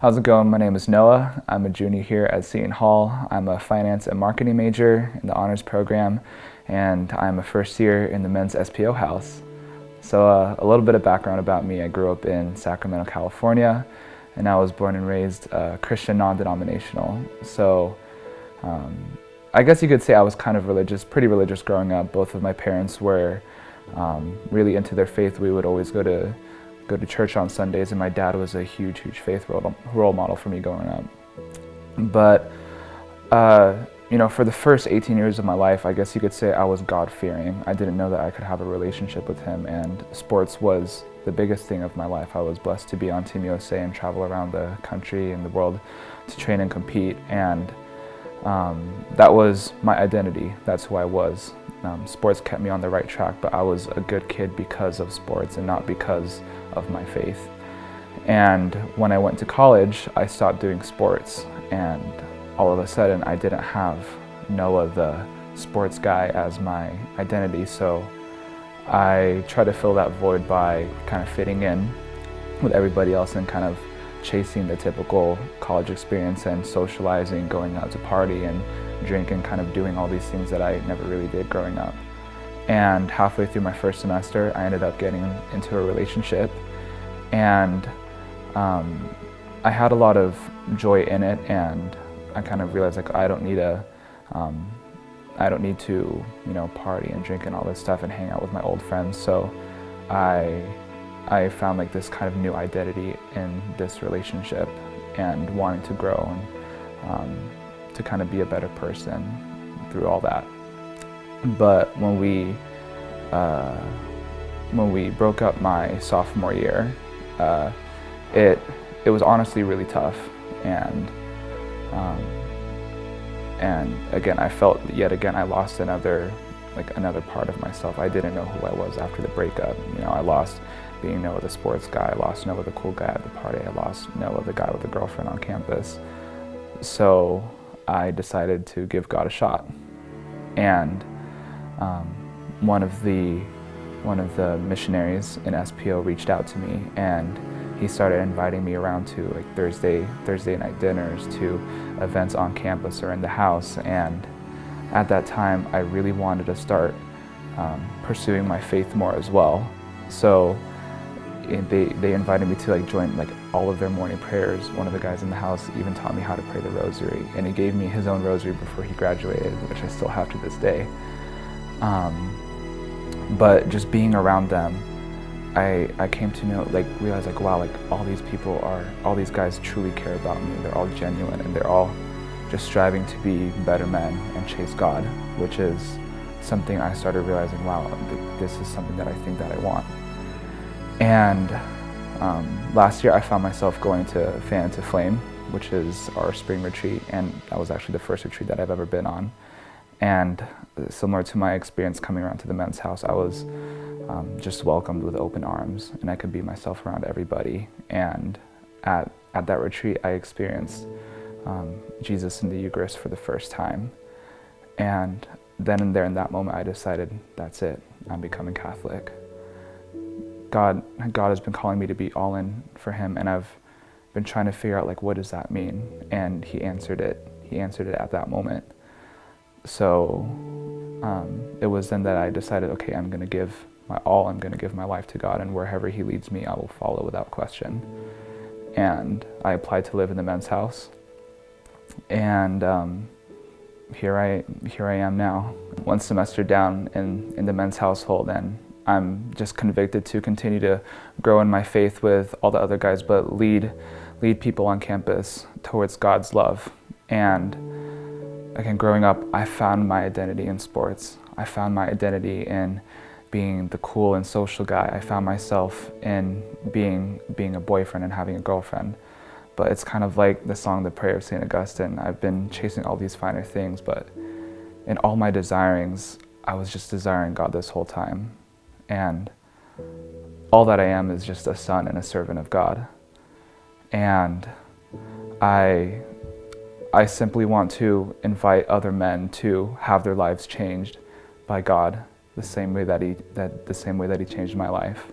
How's it going? My name is Noah. I'm a junior here at Seton Hall. I'm a finance and marketing major in the honors program, and I'm a first year in the men's SPO house. So a little bit of background about me. I grew up in Sacramento, California, and I was born and raised Christian non-denominational. So I guess you could say I was kind of religious, pretty religious growing up. Both of my parents were really into their faith. We would always go to church on Sundays, and my dad was a huge faith role model for me growing up. But for the first 18 years of my life, I guess you could say I was God-fearing. I didn't know that I could have a relationship with him, and sports was the biggest thing of my life. I was blessed to be on Team USA and travel around the country and the world to train and compete, and that was my identity. That's who I was. Sports kept me on the right track, but I was a good kid because of sports and not because of my faith. And when I went to college, I stopped doing sports, and all of a sudden I didn't have Noah, the sports guy, as my identity. So I tried to fill that void by kind of fitting in with everybody else and kind of chasing the typical college experience and socializing, going out to party and drink and kind of doing all these things that I never really did growing up. And halfway through my first semester, I ended up getting into a relationship, and I had a lot of joy in it, and I kind of realized I don't need to party and drink and all this stuff and hang out with my old friends. So I found this kind of new identity in this relationship and wanting to grow and to kind of be a better person through all that. But when we broke up my sophomore year, it was honestly really tough, and again I felt yet again I lost another part of myself. I didn't know who I was after the breakup. I lost being Noah the sports guy, I lost Noah the cool guy at the party, I lost Noah the guy with a girlfriend on campus. So I decided to give God a shot, and one of the missionaries in SPO reached out to me, and he started inviting me around to Thursday night dinners, to events on campus or in the house. And at that time I really wanted to start pursuing my faith more as well. So they invited me to join all of their morning prayers. One of the guys in the house even taught me how to pray the rosary, and he gave me his own rosary before he graduated, which I still have to this day. But just being around them, I came to know, realize wow, all these guys truly care about me. They're all genuine, and they're all just striving to be better men and chase God, which is something I started realizing, wow, this is something that I think that I want. And last year I found myself going to Fan to Flame, which is our spring retreat, and that was actually the first retreat that I've ever been on. And similar to my experience coming around to the men's house, I was just welcomed with open arms, and I could be myself around everybody. And at that retreat I experienced Jesus in the Eucharist for the first time. And then and there in that moment I decided, that's it, I'm becoming Catholic. God has been calling me to be all in for him, and I've been trying to figure out what does that mean, and he answered it at that moment. So it was then that I decided, okay, I'm going to give my all, I'm going to give my life to God, and wherever he leads me I will follow without question. And I applied to live in the men's house, and here I am now, one semester down in the men's household, and I'm just convicted to continue to grow in my faith with all the other guys, but lead people on campus towards God's love. And again, growing up, I found my identity in sports. I found my identity in being the cool and social guy. I found myself in being a boyfriend and having a girlfriend. But it's kind of like the song, The Prayer of St. Augustine. I've been chasing all these finer things, but in all my desirings, I was just desiring God this whole time. And all that I am is just a son and a servant of God. And I simply want to invite other men to have their lives changed by God the same way that he changed my life.